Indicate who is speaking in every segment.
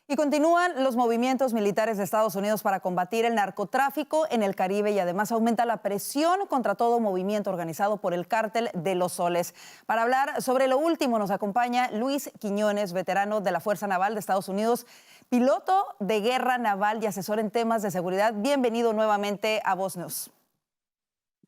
Speaker 1: Y continúan los movimientos militares de Estados Unidos para combatir el narcotráfico en el Caribe y además aumenta la presión contra todo movimiento organizado por el Cártel de los Soles. Para hablar sobre lo último nos acompaña Luis Quiñones, veterano de la Fuerza Naval de Estados Unidos, piloto de guerra naval y asesor en temas de seguridad. Bienvenido nuevamente a Voz News.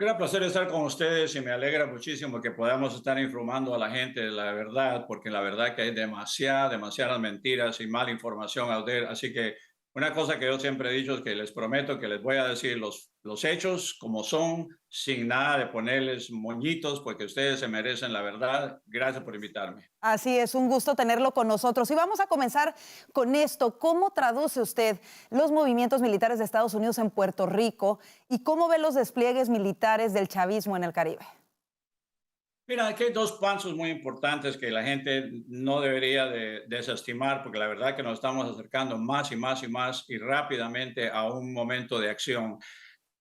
Speaker 2: Gran placer estar con ustedes y me alegra muchísimo que podamos estar informando a la gente de la verdad, porque la verdad que hay demasiadas mentiras y mala información out there. Así que una cosa que yo siempre he dicho es que les prometo que les voy a decir los hechos como son, sin nada de ponerles moñitos, porque ustedes se merecen la verdad. Gracias por invitarme.
Speaker 1: Así es, un gusto tenerlo con nosotros. Y vamos a comenzar con esto. ¿Cómo traduce usted los movimientos militares de Estados Unidos en Puerto Rico y cómo ve los despliegues militares del chavismo en el Caribe?
Speaker 2: Mira, aquí hay dos pasos muy importantes que la gente no debería de desestimar, porque la verdad que nos estamos acercando más y más y más y rápidamente a un momento de acción.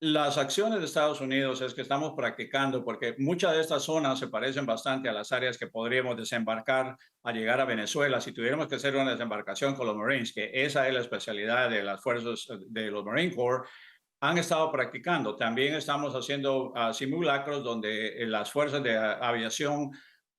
Speaker 2: Las acciones de Estados Unidos es que estamos practicando, porque muchas de estas zonas se parecen bastante a las áreas que podríamos desembarcar a llegar a Venezuela si tuviéramos que hacer una desembarcación con los Marines, que esa es la especialidad de las fuerzas de los Marine Corps. Han estado practicando. También estamos haciendo simulacros donde las fuerzas de aviación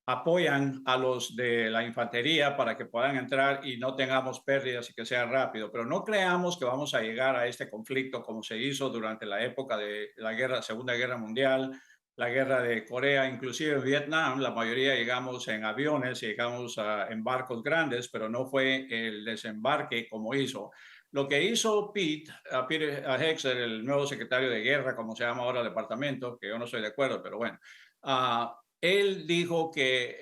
Speaker 2: apoyan a los de la infantería para que puedan entrar y no tengamos pérdidas y que sea rápido. Pero no creamos que vamos a llegar a este conflicto como se hizo durante la época de la guerra, Segunda Guerra Mundial, la guerra de Corea, inclusive en Vietnam. La mayoría llegamos en aviones, llegamos en barcos grandes, pero no fue el desembarque como hizo. Lo que hizo Peter Hexer, el nuevo secretario de guerra, como se llama ahora el departamento, que yo no estoy de acuerdo, pero bueno, él dijo que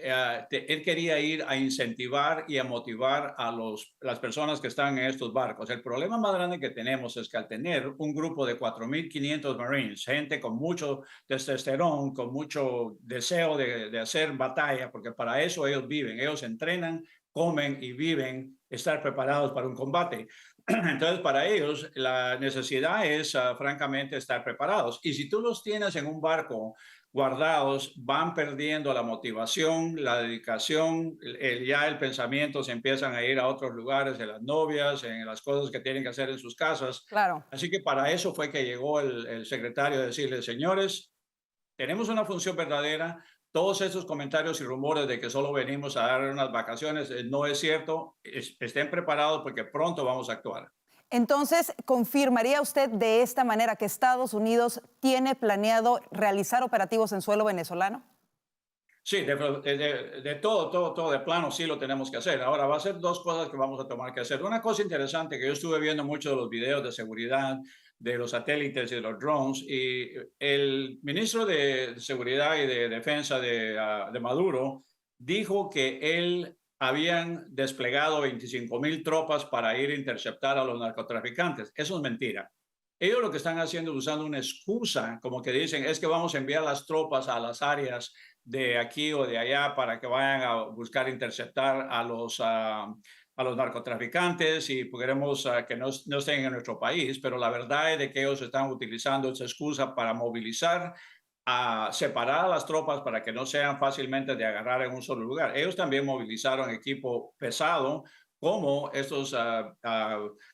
Speaker 2: él quería ir a incentivar y a motivar a las personas que están en estos barcos. El problema más grande que tenemos es que al tener un grupo de 4.500 Marines, gente con mucho testosterón, con mucho deseo de hacer batalla, porque para eso ellos viven, ellos entrenan, comen y viven estar preparados para un combate. Entonces, para ellos, la necesidad es, francamente, estar preparados. Y si tú los tienes en un barco guardados, van perdiendo la motivación, la dedicación, ya el pensamiento, se empiezan a ir a otros lugares, en las novias, en las cosas que tienen que hacer en sus casas.
Speaker 1: Claro.
Speaker 2: Así que para eso fue que llegó el secretario a decirle, señores, tenemos una función verdadera. Todos esos comentarios y rumores de que solo venimos a dar unas vacaciones no es cierto. Estén preparados porque pronto vamos a actuar.
Speaker 1: Entonces, ¿confirmaría usted de esta manera que Estados Unidos tiene planeado realizar operativos en suelo venezolano?
Speaker 2: Sí, de todo, de plano sí lo tenemos que hacer. Ahora, va a ser dos cosas que vamos a tomar que hacer. Una cosa interesante que yo estuve viendo muchos de los videos de seguridad de los satélites y de los drones, y el ministro de Seguridad y de Defensa de Maduro dijo que él habían desplegado 25,000 tropas para ir a interceptar a los narcotraficantes. Eso es mentira. Ellos lo que están haciendo es usando una excusa, como que dicen, es que vamos a enviar las tropas a las áreas de aquí o de allá para que vayan a buscar interceptar a los narcotraficantes y queremos que no estén en nuestro país, pero la verdad es de que ellos están utilizando esa excusa para movilizar, a separar a las tropas para que no sean fácilmente de agarrar en un solo lugar. Ellos también movilizaron equipo pesado como estos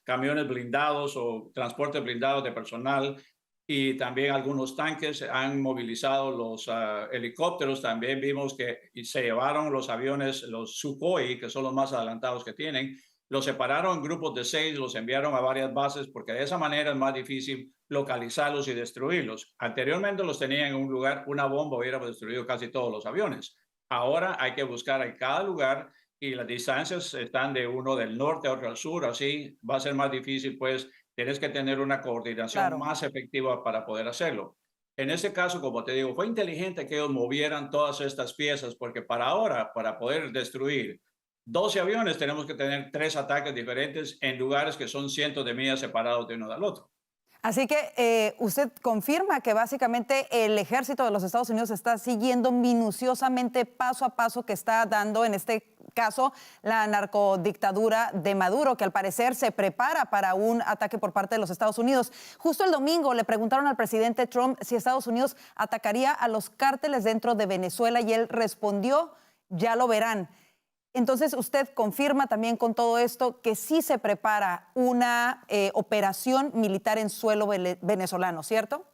Speaker 2: camiones blindados o transportes blindados de personal, y también algunos tanques. Han movilizado los helicópteros. También vimos que se llevaron los aviones, los Sukhoi, que son los más adelantados que tienen, los separaron en grupos de 6, los enviaron a varias bases, porque de esa manera es más difícil localizarlos y destruirlos. Anteriormente los tenían en un lugar, una bomba hubiera destruido casi todos los aviones. Ahora hay que buscar en cada lugar, y las distancias están de uno del norte a otro al sur, así va a ser más difícil, pues tienes que tener una coordinación
Speaker 1: Claro.
Speaker 2: más efectiva para poder hacerlo. En ese caso, como te digo, fue inteligente que ellos movieran todas estas piezas, porque para ahora, para poder destruir 12 aviones, tenemos que tener 3 ataques diferentes en lugares que son cientos de millas separados de uno del otro.
Speaker 1: Así que usted confirma que básicamente el ejército de los Estados Unidos está siguiendo minuciosamente, paso a paso, que está dando, en este caso, la narcodictadura de Maduro, que al parecer se prepara para un ataque por parte de los Estados Unidos. Justo el domingo le preguntaron al presidente Trump si Estados Unidos atacaría a los cárteles dentro de Venezuela y él respondió, ya lo verán. Entonces, usted confirma también con todo esto que sí se prepara una operación militar en suelo venezolano, ¿cierto?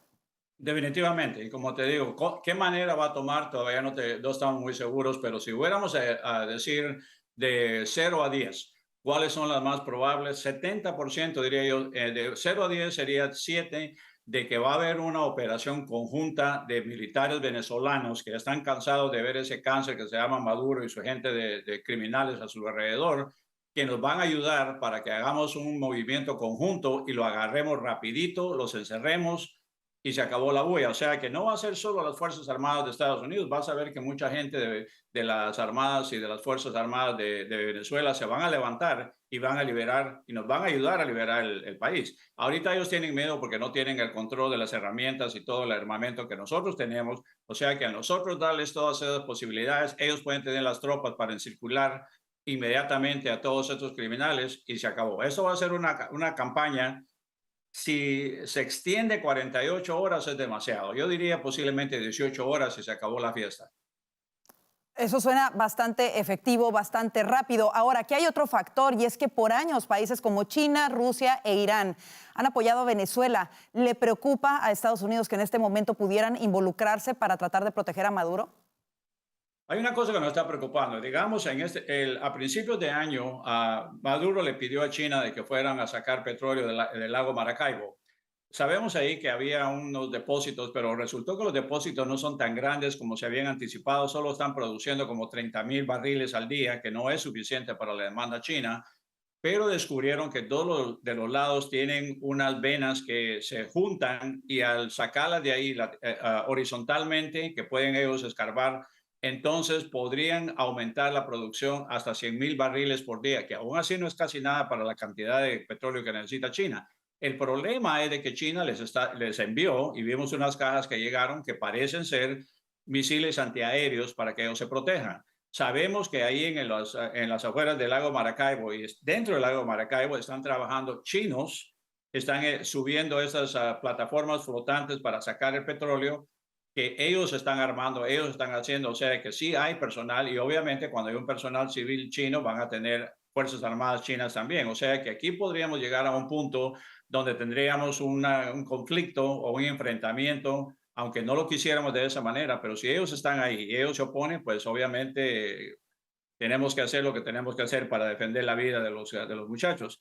Speaker 2: Definitivamente, y como te digo, ¿qué manera va a tomar? Todavía no estamos muy seguros, pero si fuéramos a decir de 0 a 10, ¿cuáles son las más probables? 70% diría yo, de 0 a 10 sería 7, de que va a haber una operación conjunta de militares venezolanos que están cansados de ver ese cáncer que se llama Maduro y su gente de criminales a su alrededor, que nos van a ayudar para que hagamos un movimiento conjunto y lo agarremos rapidito, los encerremos y se acabó la bulla. O sea que no va a ser solo las Fuerzas Armadas de Estados Unidos, vas a ver que mucha gente de las Armadas y de las Fuerzas Armadas de Venezuela se van a levantar y van a liberar y nos van a ayudar a liberar el país. Ahorita ellos tienen miedo porque no tienen el control de las herramientas y todo el armamento que nosotros tenemos. O sea que a nosotros darles todas esas posibilidades, ellos pueden tener las tropas para circular inmediatamente a todos estos criminales y se acabó. Eso va a ser una campaña. Si se extiende 48 horas es demasiado. Yo diría posiblemente 18 horas y se acabó la fiesta.
Speaker 1: Eso suena bastante efectivo, bastante rápido. Ahora, aquí hay otro factor y es que por años países como China, Rusia e Irán han apoyado a Venezuela. ¿Le preocupa a Estados Unidos que en este momento pudieran involucrarse para tratar de proteger a Maduro?
Speaker 2: Hay una cosa que nos está preocupando. Digamos, a principios de año, Maduro le pidió a China de que fueran a sacar petróleo del lago Maracaibo. Sabemos ahí que había unos depósitos, pero resultó que los depósitos no son tan grandes como se habían anticipado. Solo están produciendo como 30,000 barriles al día, que no es suficiente para la demanda china. Pero descubrieron que todos de los lados tienen unas venas que se juntan y al sacarlas de ahí horizontalmente, que pueden ellos escarbar, entonces podrían aumentar la producción hasta 100,000 barriles por día, que aún así no es casi nada para la cantidad de petróleo que necesita China. El problema es de que China les envió, y vimos unas cajas que llegaron que parecen ser misiles antiaéreos para que ellos se protejan. Sabemos que ahí en las afueras del lago Maracaibo y dentro del lago Maracaibo están trabajando chinos, están subiendo esas plataformas flotantes para sacar el petróleo que ellos están armando, ellos están haciendo, o sea que sí hay personal y obviamente cuando hay un personal civil chino van a tener Fuerzas Armadas chinas también, o sea que aquí podríamos llegar a un punto donde tendríamos un conflicto o un enfrentamiento, aunque no lo quisiéramos de esa manera, pero si ellos están ahí y ellos se oponen, pues obviamente tenemos que hacer lo que tenemos que hacer para defender la vida de los muchachos.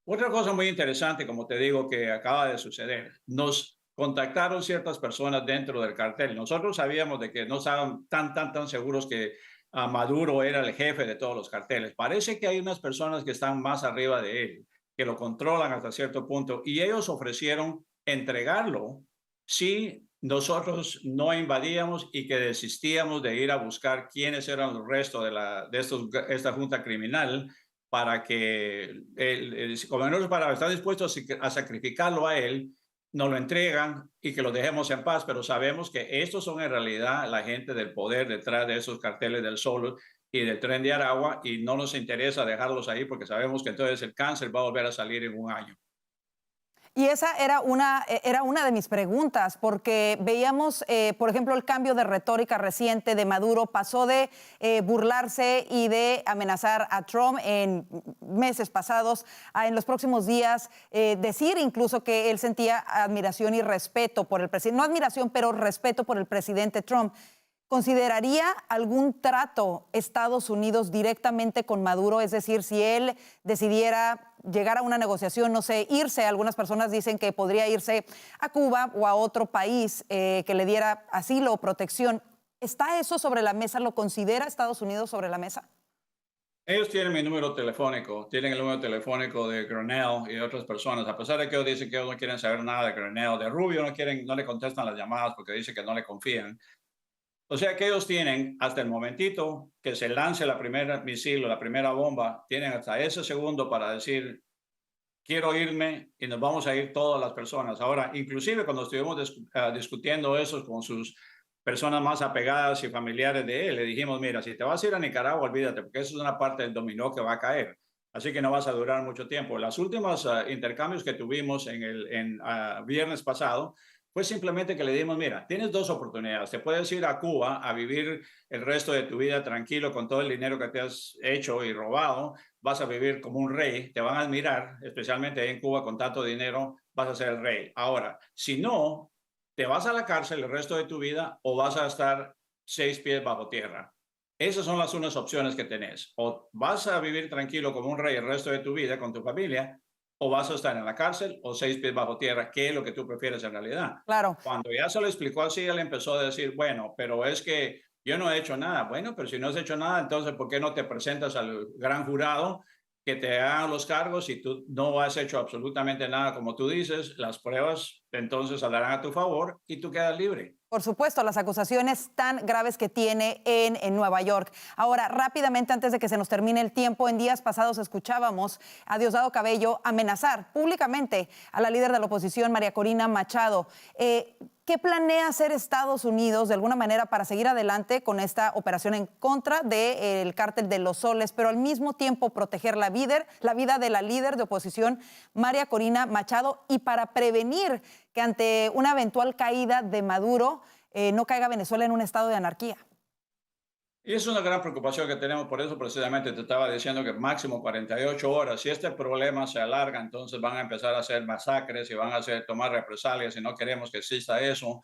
Speaker 2: Otra cosa muy interesante, como te digo, que acaba de suceder, nos contactaron ciertas personas dentro del cartel. Nosotros sabíamos de que no estaban tan seguros que Maduro era el jefe de todos los carteles. Parece que hay unas personas que están más arriba de él, que lo controlan hasta cierto punto, y ellos ofrecieron entregarlo si nosotros no invadíamos y que desistíamos de ir a buscar quiénes eran los restos de esta junta criminal para que el gobernador para estar dispuesto a sacrificarlo a él, nos lo entregan y que lo dejemos en paz, pero sabemos que estos son en realidad la gente del poder detrás de esos carteles del Sol y del Tren de Aragua y no nos interesa dejarlos ahí porque sabemos que entonces el cáncer va a volver a salir en un año.
Speaker 1: Y esa era una de mis preguntas, porque veíamos, por ejemplo, el cambio de retórica reciente de Maduro. Pasó de burlarse y de amenazar a Trump en meses pasados a en los próximos días decir incluso que él sentía admiración y respeto por el presidente, no admiración, pero respeto por el presidente Trump. ¿Consideraría algún trato Estados Unidos directamente con Maduro? Es decir, si él decidiera llegar a una negociación, no sé, irse, algunas personas dicen que podría irse a Cuba o a otro país que le diera asilo o protección. ¿Está eso sobre la mesa? ¿Lo considera Estados Unidos sobre la mesa?
Speaker 2: Ellos tienen mi número telefónico, tienen el número telefónico de Grenell y de otras personas, a pesar de que ellos dicen que ellos no quieren saber nada de Grenell, de Rubio no le contestan las llamadas porque dicen que no le confían. O sea que ellos tienen hasta el momentito que se lance la primera misil o la primera bomba, tienen hasta ese segundo para decir, quiero irme y nos vamos a ir todas las personas. Ahora, inclusive cuando estuvimos discutiendo eso con sus personas más apegadas y familiares de él, le dijimos, mira, si te vas a ir a Nicaragua, olvídate, porque eso es una parte del dominó que va a caer. Así que no vas a durar mucho tiempo. Las últimas intercambios que tuvimos en viernes pasado fue simplemente que le dimos, mira, tienes dos oportunidades. Te puedes ir a Cuba a vivir el resto de tu vida tranquilo con todo el dinero que te has hecho y robado. Vas a vivir como un rey, te van a admirar, especialmente ahí en Cuba con tanto dinero, vas a ser el rey. Ahora, si no, te vas a la cárcel el resto de tu vida o vas a estar 6 pies bajo tierra. Esas son las unas opciones que tenés. O vas a vivir tranquilo como un rey el resto de tu vida con tu familia, o vas a estar en la cárcel o 6 pies bajo tierra, que es lo que tú prefieres en realidad.
Speaker 1: Claro.
Speaker 2: Cuando ya se lo explicó así, él empezó a decir, bueno, pero es que yo no he hecho nada. Bueno, pero si no has hecho nada, entonces, ¿por qué no te presentas al gran jurado que te hagan los cargos si tú no has hecho absolutamente nada como tú dices? Las pruebas entonces saldrán a tu favor y tú quedas libre.
Speaker 1: Por supuesto, las acusaciones tan graves que tiene en Nueva York. Ahora, rápidamente, antes de que se nos termine el tiempo, en días pasados escuchábamos a Diosdado Cabello amenazar públicamente a la líder de la oposición, María Corina Machado. ¿Qué planea hacer Estados Unidos de alguna manera para seguir adelante con esta operación en contra del cártel de los Soles, pero al mismo tiempo proteger la vida de la líder de oposición, María Corina Machado, y para prevenir que ante una eventual caída de Maduro no caiga Venezuela en un estado de anarquía?
Speaker 2: Y es una gran preocupación que tenemos, por eso precisamente te estaba diciendo que máximo 48 horas. Si este problema se alarga, entonces van a empezar a hacer masacres y van a tomar represalias y no queremos que exista eso.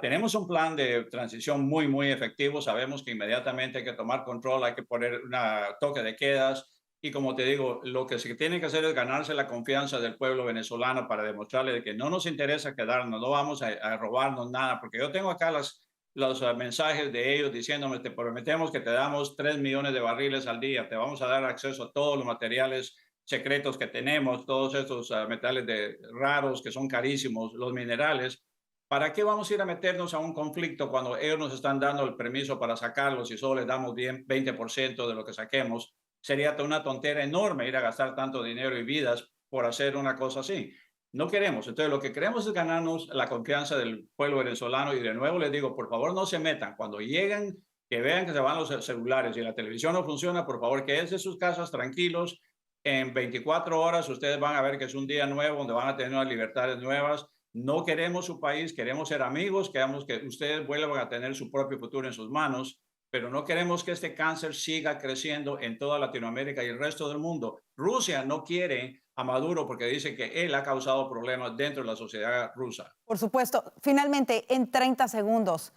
Speaker 2: Tenemos un plan de transición muy, muy efectivo. Sabemos que inmediatamente hay que tomar control, hay que poner un toque de quedas. Y como te digo, lo que se tiene que hacer es ganarse la confianza del pueblo venezolano para demostrarle de que no nos interesa quedarnos, no vamos a robarnos nada, porque yo tengo acá los mensajes de ellos diciéndome, te prometemos que te damos 3 millones de barriles al día, te vamos a dar acceso a todos los materiales secretos que tenemos, todos estos metales raros que son carísimos, los minerales. ¿Para qué vamos a ir a meternos a un conflicto cuando ellos nos están dando el permiso para sacarlos y solo les damos 20% de lo que saquemos? Sería una tontera enorme ir a gastar tanto dinero y vidas por hacer una cosa así. No queremos. Entonces, lo que queremos es ganarnos la confianza del pueblo venezolano. Y de nuevo les digo, por favor, no se metan. Cuando lleguen, que vean que se van los celulares y la televisión no funciona, por favor, quédense en sus casas tranquilos. En 24 horas ustedes van a ver que es un día nuevo donde van a tener unas libertades nuevas. No queremos su país, queremos ser amigos, queremos que ustedes vuelvan a tener su propio futuro en sus manos, pero no queremos que este cáncer siga creciendo en toda Latinoamérica y el resto del mundo. Rusia no quiere a Maduro porque dice que él ha causado problemas dentro de la sociedad rusa.
Speaker 1: Por supuesto. Finalmente, en 30 segundos,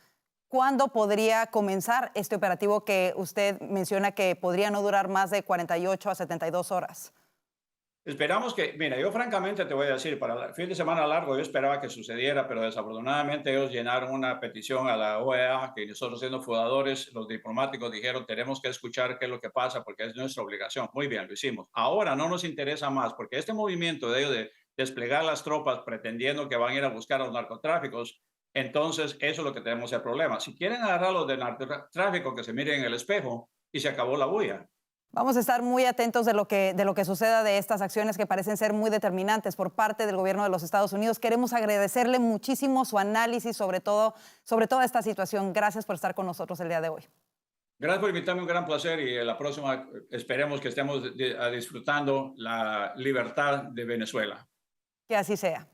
Speaker 1: ¿cuándo podría comenzar este operativo que usted menciona que podría no durar más de 48 a 72 horas?
Speaker 2: Esperamos que, mira, yo francamente te voy a decir, para el fin de semana largo yo esperaba que sucediera, pero desafortunadamente ellos llenaron una petición a la OEA, que nosotros siendo fundadores, los diplomáticos dijeron, tenemos que escuchar qué es lo que pasa porque es nuestra obligación. Muy bien, lo hicimos. Ahora no nos interesa más porque este movimiento de ellos de desplegar las tropas pretendiendo que van a ir a buscar a los narcotráficos, entonces eso es lo que tenemos el problema. Si quieren agarrar a los de narcotráfico, que se miren en el espejo y se acabó la bulla.
Speaker 1: Vamos a estar muy atentos de lo que suceda de estas acciones que parecen ser muy determinantes por parte del gobierno de los Estados Unidos. Queremos agradecerle muchísimo su análisis sobre toda esta situación. Gracias por estar con nosotros el día de hoy.
Speaker 2: Gracias por invitarme, un gran placer y en la próxima esperemos que estemos disfrutando la libertad de Venezuela.
Speaker 1: Que así sea.